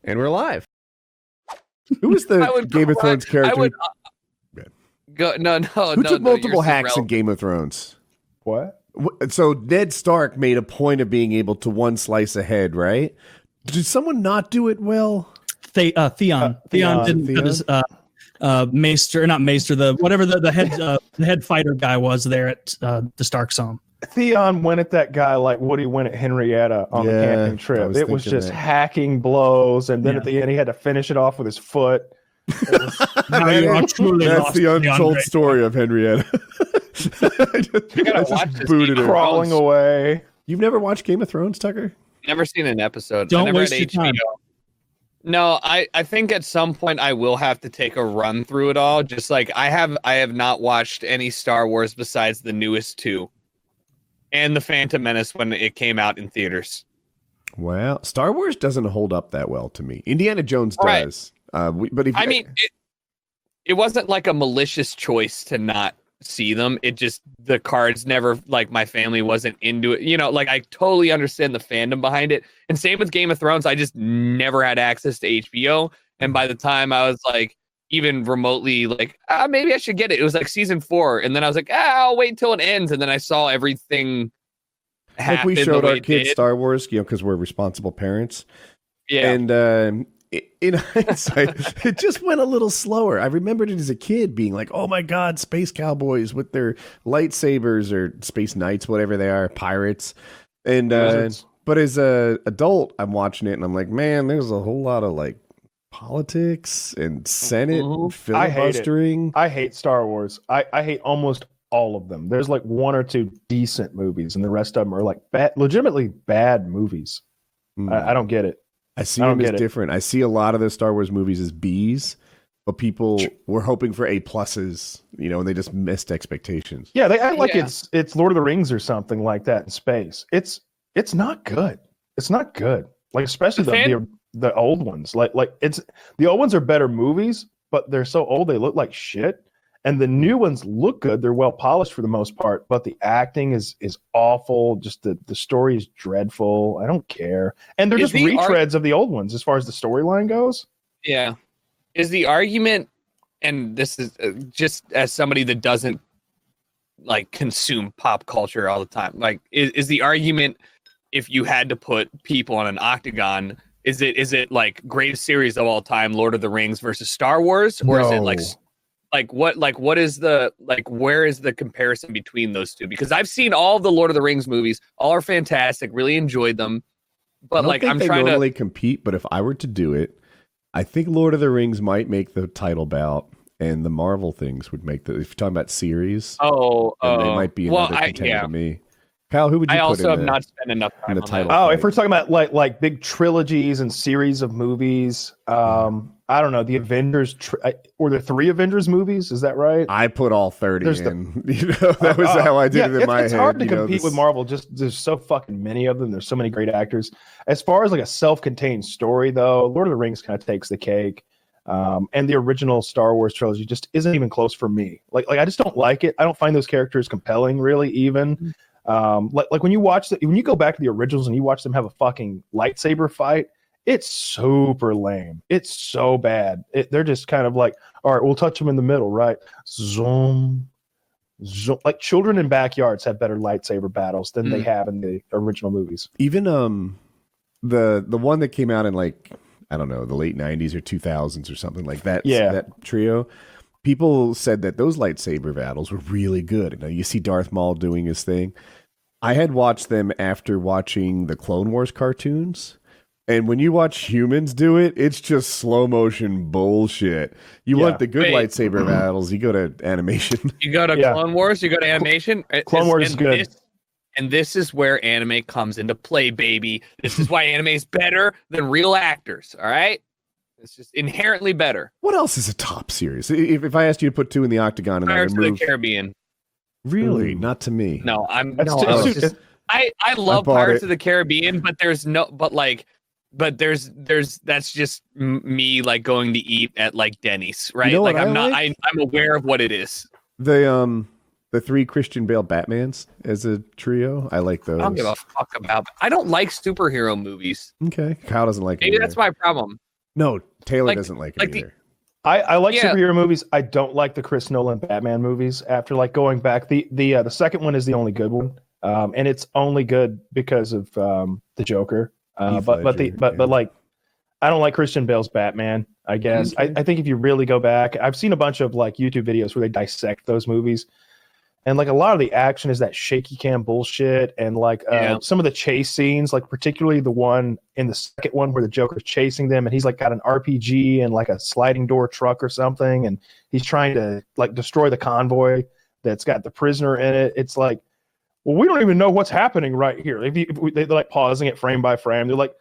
And we're live. Who was the Game of Thrones character? Who took multiple hacks in Game of Thrones? What? So Ned Stark made a point of being able to one slice ahead, right? Did someone not do it well? Theon. Theon didn't. That is Maester, not Maester. The head fighter guy was there at the Stark's home. Theon went at that guy like Woody went at Henrietta on the camping trip. It was just hacking blows, and then at the end he had to finish it off with his foot. That's the untold story of Henrietta. You gotta watch this booted her. Crawling away. You've never watched Game of Thrones, Tucker? Never seen an episode. Don't I never waste had your HBO. time. No, I think at some point I will have to take a run through it all. Just like I have not watched any Star Wars besides the newest two, and the Phantom Menace when it came out in theaters. Well, Star Wars doesn't hold up that well to me. Indiana Jones does, but if it wasn't like a malicious choice to not see them. It just the cards never like my family wasn't into it. You know, like I totally understand the fandom behind it. And same with Game of Thrones. I just never had access to HBO. And by the time I was like even remotely like maybe I should get it. It was like season 4, and then I was like I'll wait till it ends. And then I saw everything happen. Like we showed our kids Star Wars, you know, because we're responsible parents. Yeah, and in hindsight, it just went a little slower. I remembered it as a kid being like, oh my God, space cowboys with their lightsabers or space knights, whatever they are, pirates. And but as a adult, I'm watching it and I'm like, man, there's a whole lot of like politics and Senate filibustering. I hate Star Wars. I hate almost all of them. There's like 1 or 2 decent movies and the rest of them are like legitimately bad movies. I don't get it. I see them as different. I see a lot of the Star Wars movies as Bs, but people were hoping for A pluses, you know, and they just missed expectations. Yeah, they act like it's Lord of the Rings or something like that in space. It's not good. It's not good. Like especially the old ones. Like it's the old ones are better movies, but they're so old they look like shit. And the new ones look good. They're well polished for the most part, but the acting is awful. Just the story is dreadful. I don't care. And they're just retreads of the old ones as far as the storyline goes. Yeah. Is the argument, and this is just as somebody that doesn't like consume pop culture all the time, like is the argument if you had to put people on an octagon, is it like greatest series of all time, Lord of the Rings versus Star Wars? Or is it what is the where is the comparison between those two? Because I've seen all of the Lord of the Rings movies, all are fantastic, really enjoyed them. But I'm trying to normally compete, but if I were to do it, I think Lord of the Rings might make the title bout and the Marvel things would make the if you're talking about series. They might be another contender to me. Kyle, who would you put also have not spent enough time in the on title? That. If we're talking about like big trilogies and series of movies, I don't know, the Avengers, were there 3 Avengers movies? Is that right? I put all 30 in. You know, that was how I did it in my head. It's hard to compete with Marvel. Just there's so fucking many of them. There's so many great actors. As far as like a self-contained story, though, Lord of the Rings kind of takes the cake. And the original Star Wars trilogy just isn't even close for me. Like I just don't like it. I don't find those characters compelling, really, even. Like when you watch when you go back to the originals and you watch them have a fucking lightsaber fight, it's super lame. It's so bad. They're just kind of like, all right, we'll touch them in the middle, right? Zoom. Like children in backyards have better lightsaber battles than they have in the original movies. Even the one that came out in like I don't know the late 90s or 2000s or something like that. Yeah, that trio. People said that those lightsaber battles were really good. You know, you see Darth Maul doing his thing. I had watched them after watching the Clone Wars cartoons. And when you watch humans do it, it's just slow motion bullshit. You want the good lightsaber battles, you go to animation. You go to Clone Wars, you go to animation. Clone Wars is good. This is where anime comes into play, baby. This is why anime is better than real actors, all right? It's just inherently better. What else is a top series? If I asked you to put 2 in the octagon and Pirates of the Caribbean. Really? Not to me. No, I love Pirates of the Caribbean, but there's that's just me like going to eat at like Denny's, right? You know like I'm aware of what it is. The 3 Christian Bale Batmans as a trio, I like those. I don't give a fuck about. I don't like superhero movies. Okay, Kyle doesn't like. Maybe that's my problem. No, Taylor Like- doesn't like it like the- either. I like Yeah. superhero movies. I don't like the Chris Nolan Batman movies. After like going back, the second one is the only good one, and it's only good because of the Joker. Heath But Ledger, but like, I don't like Christian Bale's Batman. I guess Okay. I think if you really go back, I've seen a bunch of like YouTube videos where they dissect those movies, and like a lot of the action is that shaky cam bullshit, and like Yeah. some of the chase scenes, like particularly the one in the second one where the Joker's chasing them, and he's like got an RPG and like a sliding door truck or something, and he's trying to like destroy the convoy that's got the prisoner in it. It's like, well, we don't even know what's happening right here. They're like pausing it frame by frame. They're like,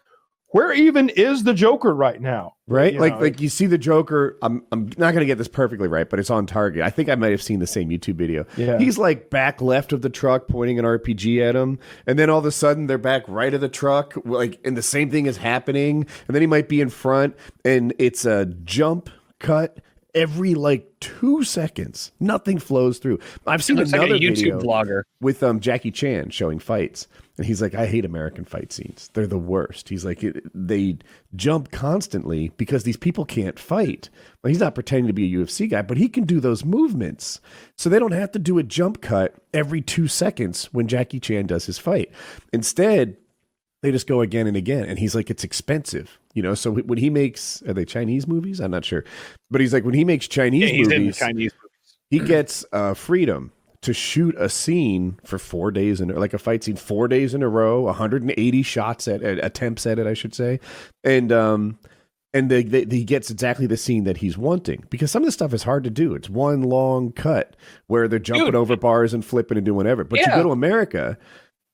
where even is the Joker right now? Right? You Like know, you see the Joker. I'm not going to get this perfectly right, but it's on target. I think I might have seen the same YouTube video. Yeah. He's like back left of the truck pointing an RPG at him. And then all of a sudden they're back right of the truck. Like, and the same thing is happening. And then he might be in front and it's a jump cut every like 2 seconds. Nothing flows through. I've seen Looks like another a YouTube video vlogger. with Jackie Chan showing fights. And he's like, I hate American fight scenes. They're the worst. He's like, they jump constantly because these people can't fight. Well, he's not pretending to be a UFC guy, but he can do those movements. So they don't have to do a jump cut every 2 seconds when Jackie Chan does his fight. Instead, they just go again and again. And he's like, it's expensive. You know, so when he makes, are they Chinese movies? I'm not sure. But he's like, when he makes Chinese He's in the movies, Chinese movies. he gets freedom to shoot a scene for 4 days in like a fight scene 4 days in a row, 180 shots at attempts at it, I should say, and he gets exactly the scene that he's wanting because some of this stuff is hard to do. It's one long cut where they're jumping over bars and flipping and doing whatever. But you go to America,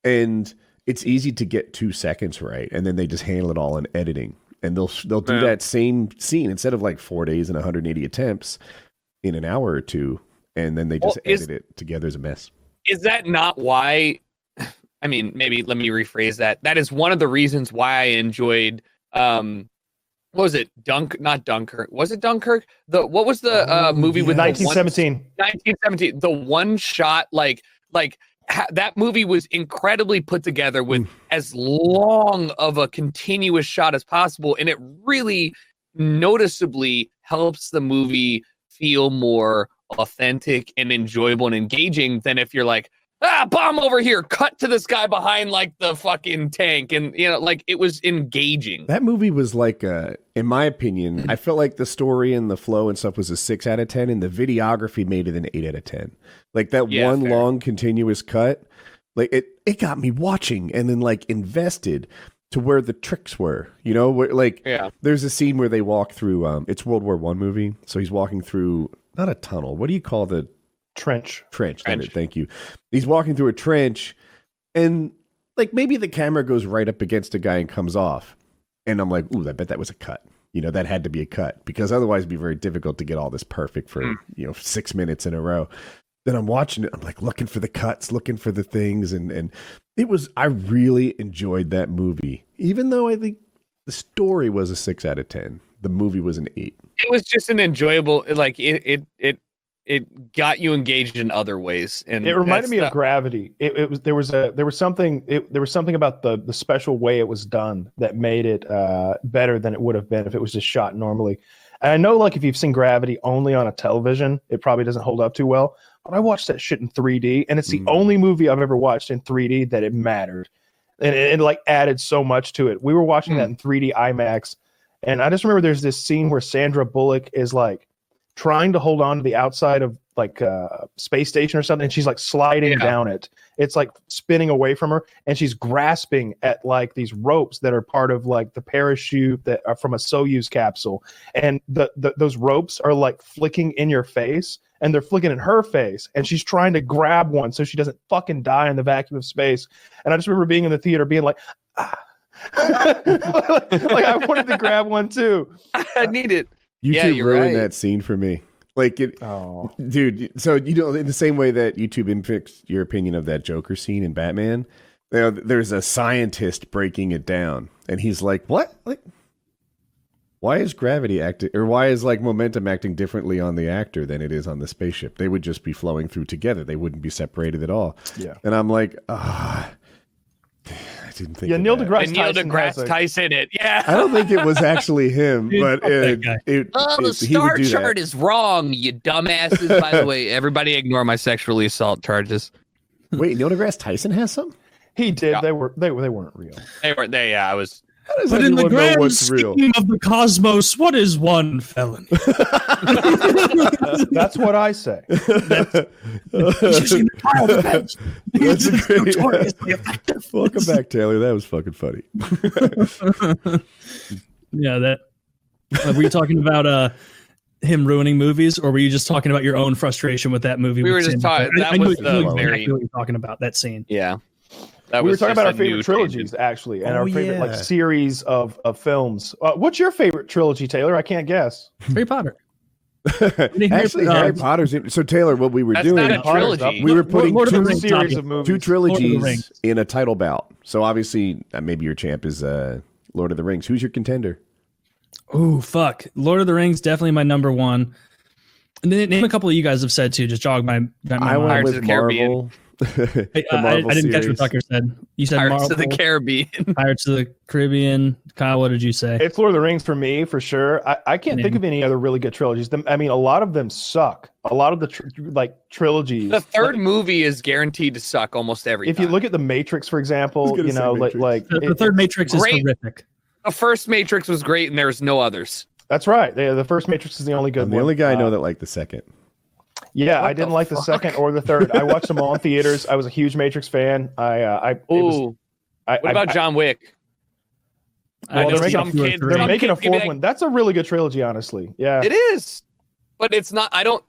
and it's easy to get 2 seconds right, and then they just handle it all in editing, and they'll do that same scene instead of like 4 days and 180 attempts in an hour or two. And then they just edit it together as a mess. Is that not why? I mean, maybe let me rephrase that. That is one of the reasons why I enjoyed. What was it? Not Dunkirk. Was it Dunkirk? What was the movie with 1917? 1917. The one shot, that movie was incredibly put together with as long of a continuous shot as possible, and it really noticeably helps the movie feel more authentic and enjoyable and engaging than if you're like, bomb over here, cut to this guy behind like the fucking tank, and you know, like it was engaging. That movie was like in my opinion, I felt like the story and the flow and stuff was a 6 out of 10, and the videography made it an 8 out of 10. Like that one fair. long continuous cut, like it got me watching and then like invested to where the tricks were, you know, where, like there's a scene where they walk through it's World War I movie, so he's walking through not a tunnel. What do you call the Trench. Thank you. He's walking through a trench, and like maybe the camera goes right up against a guy and comes off, and I'm like, ooh, I bet that was a cut. You know, that had to be a cut because otherwise it'd be very difficult to get all this perfect for 6 minutes in a row. Then I'm watching it. I'm like looking for the cuts, looking for the things, and it was. I really enjoyed that movie, even though I think the story was a 6 out of 10. The movie was an 8. It was just an enjoyable, like it got you engaged in other ways, and it reminded me of Gravity. There was something about the special way it was done that made it better than it would have been if it was just shot normally. And I know, like, if you've seen Gravity only on a television, it probably doesn't hold up too well. But I watched that shit in 3D, and it's the only movie I've ever watched in 3D that it mattered, and it like added so much to it. We were watching that in 3D IMAX, and I just remember there's this scene where Sandra Bullock is like trying to hold on to the outside of like a space station or something, and she's like sliding down it. It's like spinning away from her, and she's grasping at like these ropes that are part of like the parachute that are from a Soyuz capsule, and those ropes are like flicking in your face, and they're flicking in her face, and she's trying to grab one so she doesn't fucking die in the vacuum of space. And I just remember being in the theater being like, like I wanted to grab one too. I need it. YouTube ruined right. that scene for me. Like it, dude. So you know, in the same way that YouTube impacts your opinion of that Joker scene in Batman, you know, there's a scientist breaking it down, and he's like, "What? Like, why is gravity acting, or why is like momentum acting differently on the actor than it is on the spaceship? They would just be flowing through together. They wouldn't be separated at all." Yeah. And I'm like, didn't think. Yeah, of Neil that. deGrasse And Neil Tyson deGrasse has a- Tyson it. Yeah. I don't think it was actually him, Dude, but fuck that guy. he The would star do chart that. is wrong, you dumbasses. By the way, everybody ignore my sexually assault charges. Wait, Neil deGrasse Tyson has some? He did. Yeah. They weren't real. They were they. Yeah, I was. How does But in the anyone know grand what's real? scheme of the cosmos, what is one felony? That's what I say. Using the trial defense. That's a great- Notoriously effective. Welcome back, Taylor. That was fucking funny. Yeah, that. Were you talking about him ruining movies, or were you just talking about your own frustration with that movie? We with were just Sam talking- Elliott? that I knew was the exactly very- what you're talking about, that scene. Yeah. That We were was talking just about our a favorite new trilogies, tangent. actually, and Oh, our favorite yeah. like series of films. What's your favorite trilogy, Taylor? I can't guess. Harry Potter. Actually, Harry Potter's in. So, Taylor, what we were That's doing, not a trilogy. we were putting Lord of the two, Rings, series obviously. of movies. two Lord of the trilogies Rings. in a title bout. So, obviously, maybe your champ is Lord of the Rings. Who's your contender? Oh, fuck. Lord of the Rings, definitely my number one. And then name a couple of you guys have said too. Just jog my I mind. went Pirates with of the Caribbean. Marvel. Hey, the I Marvel didn't catch what series. Tucker said. You said Pirates Marvel, of the Caribbean. Pirates of the Caribbean. Kyle, what did you say? It's Lord of the Rings for me, for sure. I can't think of any other really good trilogies. I mean, a lot of them suck. A lot of the trilogies. The third Like, movie is guaranteed to suck almost every if time. you look at the Matrix, for example, gonna you say know, Matrix. The third Matrix is great. horrific. The first Matrix was great, and there's no others. that's right. The first Matrix is the only good I'm one. the only guy I know that liked the second. Yeah, What I didn't the like the fuck? second or the third. I watched them all in theaters. I was a huge Matrix fan. Ooh. What about John Wick? Well, they're making, Some kid- they're some making a kid give me fourth that- one. That's a really good trilogy, honestly. Yeah. It is, but it's not. I don't.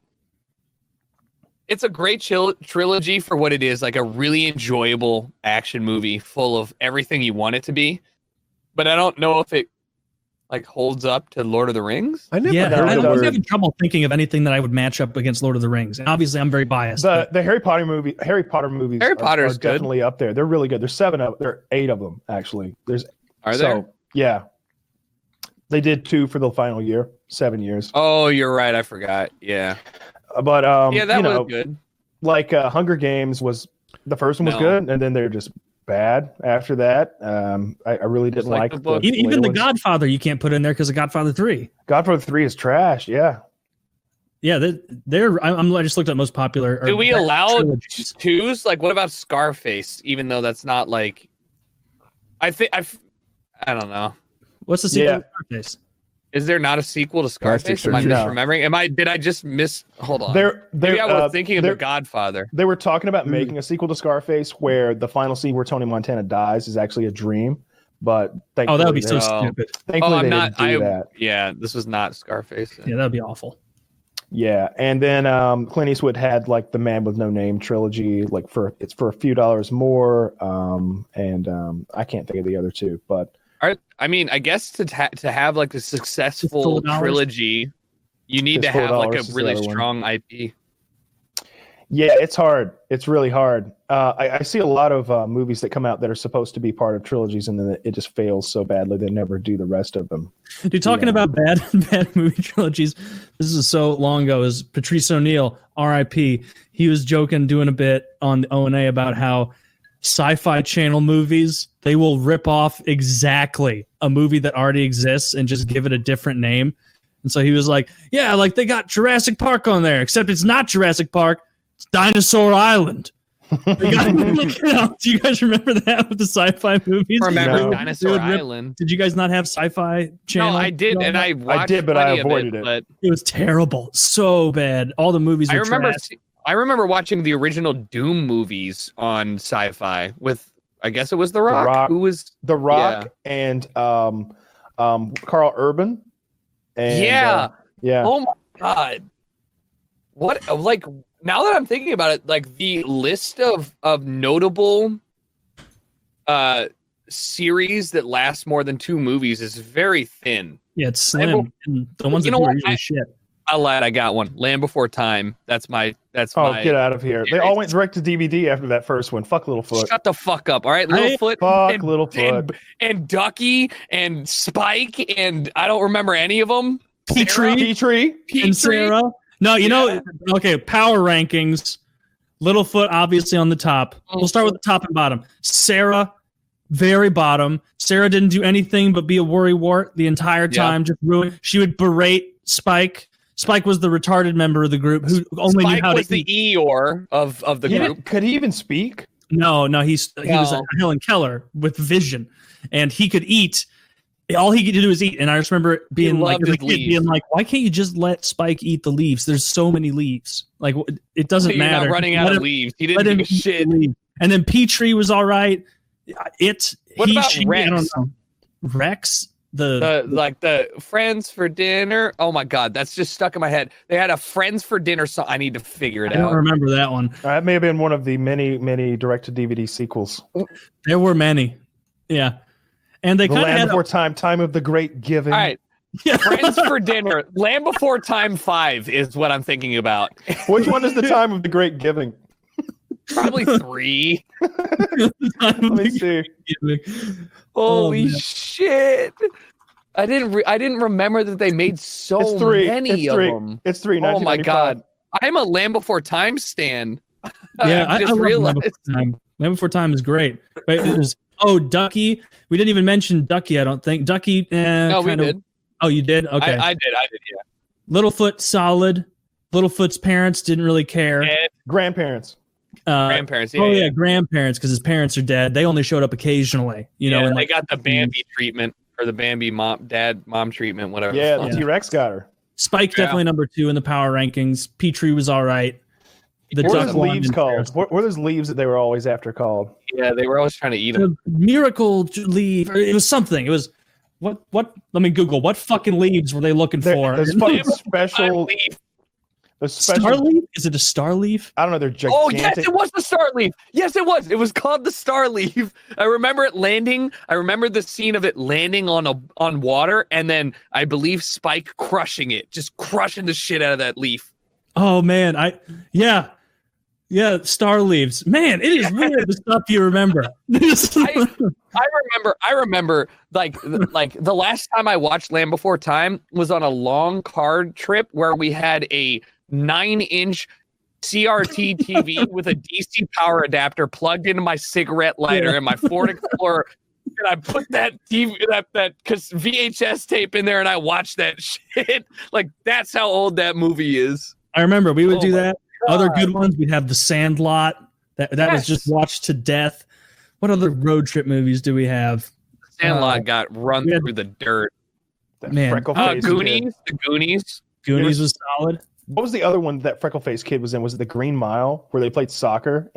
It's a great trilogy for what it is, like a really enjoyable action movie full of everything you want it to be. But I don't know if it like holds up to Lord of the Rings. I never Yeah, heard I the was word. having trouble thinking of anything that I would match up against Lord of the Rings. And obviously, I'm very biased. but- The Harry Potter movies Harry are Potter's good. definitely up there. They're really good. There's there are 8 of them actually. Are there? Yeah. They did 2 for the final year, 7 years. Oh, you're right. I forgot. Yeah. But Yeah, that you was know, good. like Hunger Games was the first one was No. good, and then they're just bad after that. I really didn't like like the book. even later the ones. Godfather, you can't put in there because of Godfather 3. Godfather 3 is trash. Yeah. Yeah, I just looked at most popular. or Do we best allow trilogies. twos? Like, what about Scarface? Even though that's not like, I don't know. What's the sequel Yeah. to Scarface? Is there not a sequel to Scarface? Am I No. misremembering? Did I just miss? Hold on. They're Maybe I was thinking of The they're- Godfather. They were talking about making a sequel to Scarface where the final scene where Tony Montana dies is actually a dream, but Oh, that would be so Oh. stupid. thankfully I'm they not. didn't do that. Yeah, this was not Scarface. Yeah, that would be awful. Yeah, and then Clint Eastwood had like the Man with No Name trilogy, like for a few dollars more, and I can't think of the other two, but I mean, I guess to have like a successful $4. trilogy, you need to Just have like $4 a is the really other one. strong IP. yeah, it's hard. It's really hard. I see a lot of movies that come out that are supposed to be part of trilogies, and then it just fails so badly they never do the rest of them. Dude, talking Yeah. about bad movie trilogies, this is so long ago. Is Patrice O'Neill, R.I.P. He was joking, doing a bit on the O&A about how Sci-Fi Channel movies, they will rip off exactly a movie that already exists and just give it a different name. And so he was like, yeah, like they got Jurassic Park on there, except it's not Jurassic Park, it's Dinosaur Island. They got, do you guys remember that with the sci-fi movies? Remember No. Dinosaur They would rip- Island? Did you guys not have Sci-Fi Channel? No, I did, and I watched did, but I plenty of avoided it. But It was terrible, so bad. All the movies were I remember watching the original Doom movies on Sci-Fi with, I guess it was The Rock. Rock. Who was The Rock and Carl Urban. And, Yeah. yeah. Oh my god! What like now that I'm thinking about it, like the list of notable series that last more than 2 movies is very thin. Yeah, it's slim. And the ones You that know do are what? usually shit. I lied. I got one. Land Before Time. That's my. Oh, get out of here! They all went direct to DVD after that first one. Fuck Littlefoot. Shut the fuck up. All right, Littlefoot. Fuck and, Littlefoot. and Ducky and Spike and I don't remember any of them. Petrie. Petrie. And Sarah. No, you know, okay, power rankings. Littlefoot obviously on the top. We'll start with the top and bottom. Sarah, very bottom. Sarah didn't do anything but be a worrywart the entire time, just ruin. She would berate Spike. Spike was the retarded member of the group who only knew how to eat. Spike was the Eeyore of the group. Could he even speak? No, he was Helen Keller with vision, and he could eat. All he could do is eat. And I just remember being like, why can't you just let Spike eat the leaves? There's so many leaves. Like, it doesn't matter. You're not running out of leaves. He didn't give a shit. And then Petrie was all right. What about Rex? I don't know. Rex? The Friends for Dinner. Oh my God, that's just stuck in my head. They had a Friends for Dinner song. I need to figure it out. I don't remember that one. That may have been one of the many direct-to-DVD sequels. There were many. Yeah. And they kind of had Before Time of the Great Giving. All right. Friends for Dinner. Land Before Time 5 is what I'm thinking about. Which one is the Time of the Great Giving? Probably 3. Let me see. Holy shit! I didn't remember that they made so many of them. It's 3. Oh my God! I'm a Land Before Time stan. Yeah, I just realized. Land Before Time is great. But it was Ducky. We didn't even mention Ducky. I don't think Ducky. No, we did. Oh, you did? Okay. I did. Yeah. Littlefoot solid. Littlefoot's parents didn't really care. Grandparents. Grandparents. Yeah, grandparents, because his parents are dead. They only showed up occasionally. And they got the Bambi treatment or the Bambi mom treatment, whatever. Yeah, the T-Rex got her. Spike definitely number 2 in the power rankings. Petrie was all right. What are those leaves called? What were those leaves that they were always after called? Yeah, they were always trying to eat them. Miracle leaf. It was something. It was what? Let me Google. What fucking leaves were they looking for? There's fucking special. Star leaf? Is it a star leaf? I don't know. They're gigantic. Oh yes, it was the star leaf. Yes, it was. It was called the star leaf. I remember it landing. I remember the scene of it landing on water, and then I believe Spike crushing it, just crushing the shit out of that leaf. Oh man, star leaves. Man, it is weird the stuff you remember. I remember like the last time I watched Land Before Time was on a long car trip where we had a 9-inch CRT TV with a DC power adapter plugged into my cigarette lighter and my Ford Explorer. And I put that TV, that VHS tape in there, and I watched that shit. Like, that's how old that movie is. I remember we would do that. God. Other good ones, we'd have The Sandlot. That was just watched to death. What other road trip movies do we have? The Sandlot got run through the dirt. Goonies. The Goonies. Goonies was solid. What was the other one that freckle-faced kid was in? Was it The Green Mile, where they played soccer?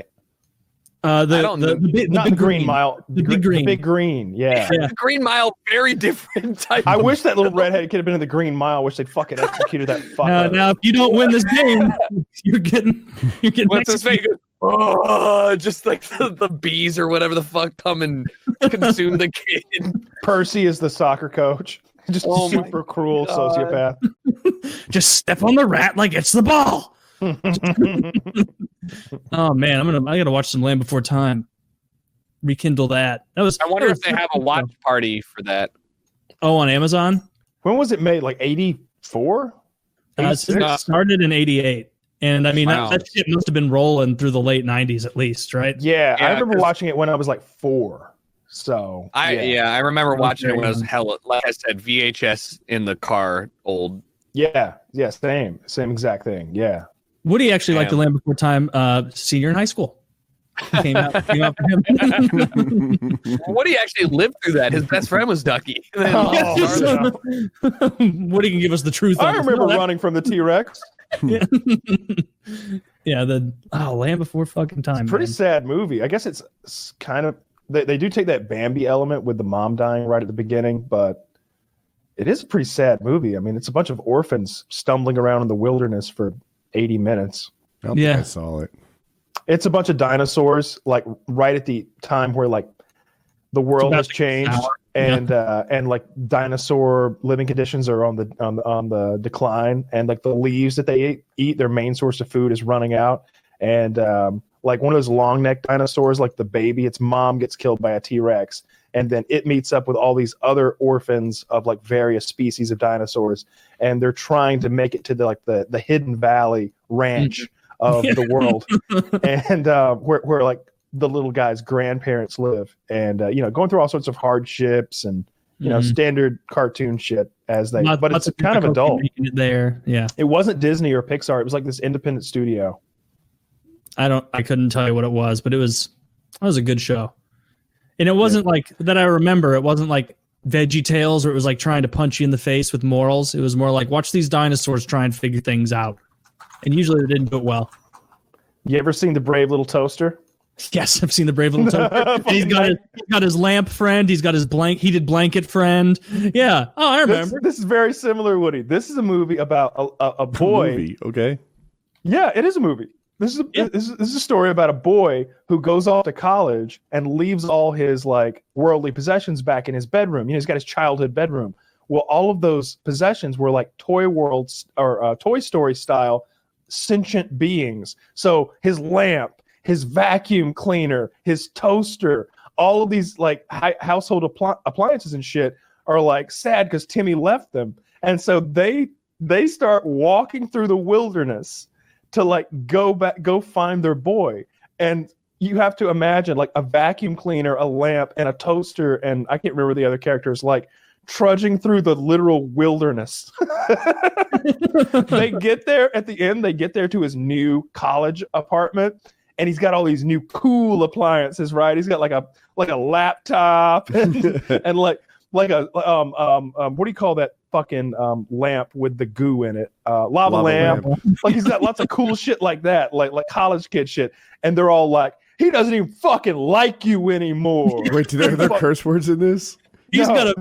The Big Green Mile. The Big Green. Yeah. The Green Mile, very different type. I wish that little redhead kid had been in The Green Mile. Wish they'd fucking executed that fuck. Now, if you don't win this game, you're getting. What's his face? Oh, just like the bees or whatever the fuck come and consume the kid. Percy is the soccer coach. Just super cruel sociopath. Just step on the rat like it's the ball. Oh man, I gotta watch some Land Before Time. Rekindle that. I wonder if they have a watch party for that. Oh, on Amazon? When was it made? Like 84? It started in 88. And I mean, that shit must have been rolling through the late 90s at least, right? Yeah, I remember watching it when I was like 4. So I remember watching it when I was hella, like I said, VHS in the car, old. Yeah, same exact thing. Yeah. Woody actually liked the Land Before Time senior in high school. Came out for him. Woody actually lived through that. His best friend was Ducky. Woody can give us the truth. I remember running from the T-Rex. Land Before fucking Time. It's a pretty sad movie. I guess it's kind of they do take that Bambi element with the mom dying right at the beginning, but it is a pretty sad movie. I mean, it's a bunch of orphans stumbling around in the wilderness for 80 minutes. I don't think I saw it. It's a bunch of dinosaurs, like right at the time where like the world has changed and like dinosaur living conditions are on the decline, and like the leaves that they eat, their main source of food is running out, and like one of those long neck dinosaurs, like the baby, its mom gets killed by a T-Rex, and then it meets up with all these other orphans of like various species of dinosaurs, and they're trying to make it to the Hidden Valley Ranch of the world, and where like the little guy's grandparents live, and going through all sorts of hardships and standard cartoon shit but it's kind of adult. There, yeah. It wasn't Disney or Pixar. It was like this independent studio. I couldn't tell you what it was, but it was a good show. And it wasn't like that. I remember it wasn't like VeggieTales, where it was like trying to punch you in the face with morals. It was more like, watch these dinosaurs try and figure things out. And usually they didn't do it well. You ever seen The Brave Little Toaster? Yes, I've seen The Brave Little Toaster. He's got his lamp friend. He's got his heated blanket friend. Yeah. Oh, I remember. This is very similar, Woody. This is a movie about a boy. Movie, okay. Yeah, it is a movie. This is a story about a boy who goes off to college and leaves all his like worldly possessions back in his bedroom. He's got his childhood bedroom. Well, all of those possessions were like Toy Story style sentient beings. So his lamp, his vacuum cleaner, his toaster, all of these like household appliances and shit are like sad because Timmy left them. And so they start walking through the wilderness to like go find their boy. And you have to imagine like a vacuum cleaner, a lamp, and a toaster, and I can't remember the other characters, like trudging through the literal wilderness. They get there at the end, they get there to his new college apartment, and he's got all these new cool appliances, right? He's got like a laptop and like a what do you call that fucking lamp with the goo in it? Lava lamp. Like he's got lots of cool shit like that, like college kid shit. And they're all like, he doesn't even fucking like you anymore. Wait, do there are curse words in this? He's got a.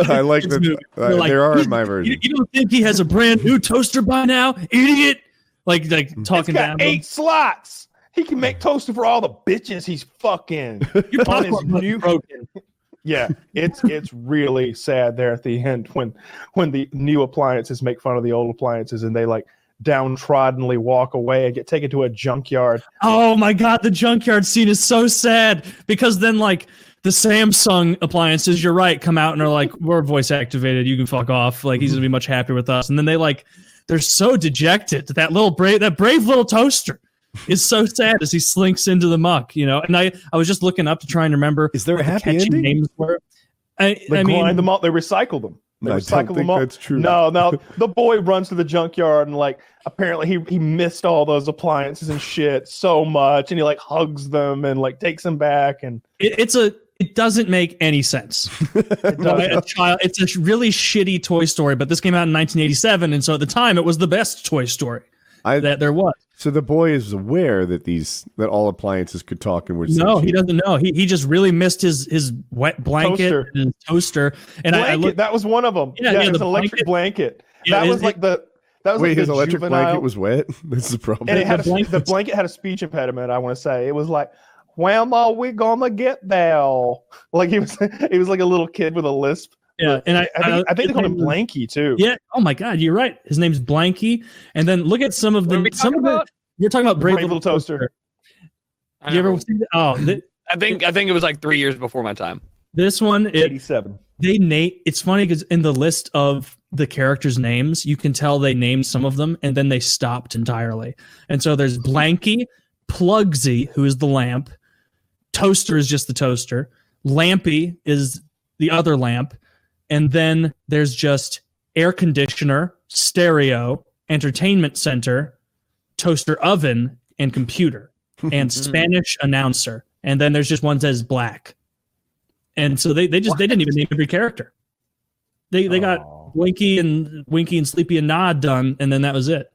I like that. Like, there are in my version. You don't think he has a brand new toaster by now, idiot? Like talking it's got down. 8 slots. He can make toaster for all the bitches he's fucking. Your on his popcorn new broken. Yeah, it's really sad there at the end when the new appliances make fun of the old appliances and they like downtroddenly walk away and get taken to a junkyard. Oh my god, the junkyard scene is so sad because then like the Samsung appliances, you're right, come out and are like, we're voice activated, you can fuck off. Like he's gonna be much happier with us. And then they're so dejected. That brave little toaster is so sad as he slinks into the muck, And I was just looking up to try and remember. Is there a happy catchy ending? names were. They grind them all. They recycle them. They recycle them all. That's true. No, the boy runs to the junkyard and like apparently he missed all those appliances and shit so much, and he like hugs them and like takes them back, and it doesn't make any sense. It's a really shitty Toy Story, but this came out in 1987, and so at the time it was the best Toy Story that there was. So the boy is aware that that all appliances could talk and were no, he doesn't know. He just really missed his wet blanket and his toaster. And that was one of them. Yeah, his electric blanket. Yeah, that was like his electric juvenile blanket was wet. That's the problem. And the blanket had a speech impediment. I want to say it was like, "When are we gonna get there?" Like he was like a little kid with a lisp. Yeah, and I think they called him Blanky too. Yeah. Oh my God, you're right. His name's Blanky. And then look at some of the. You're talking about Brave Little Toaster. You ever see that? Oh, I think it was like 3 years before my time. This one, 87. It's funny because in the list of the characters' names, you can tell they named some of them and then they stopped entirely. And so there's Blanky, Plugsy, who is the lamp. Toaster is just the toaster. Lampy is the other lamp. And then there's just air conditioner, stereo, entertainment center, toaster oven, and computer, and Spanish announcer. And then there's just one that says black. And so they didn't even name every character. They got Winky and Sleepy and Nod done, and then that was it.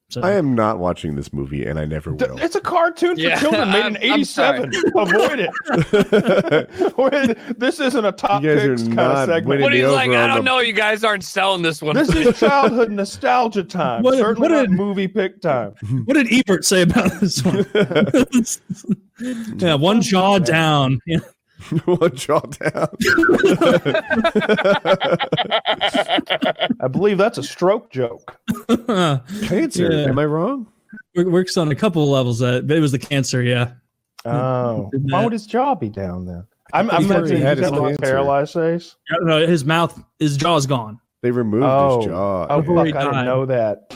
So I am not watching this movie, and I never will. It's a cartoon for children made in '87. Avoid it. This isn't a top picks kind of segment. What he's like, I don't know. You guys aren't selling this one. This is childhood nostalgia time. Certainly not movie pick time. What did Ebert say about this one? Yeah, one jaw down. Yeah. One jaw down. I believe that's a stroke joke. Cancer. Yeah. Am I wrong? It works on a couple of levels. It was the cancer, yeah. Oh. Why would his jaw be down then? I'm guessing he had his paralyzed face. No, his jaw is gone. They removed his jaw. Oh, fuck, I didn't know that.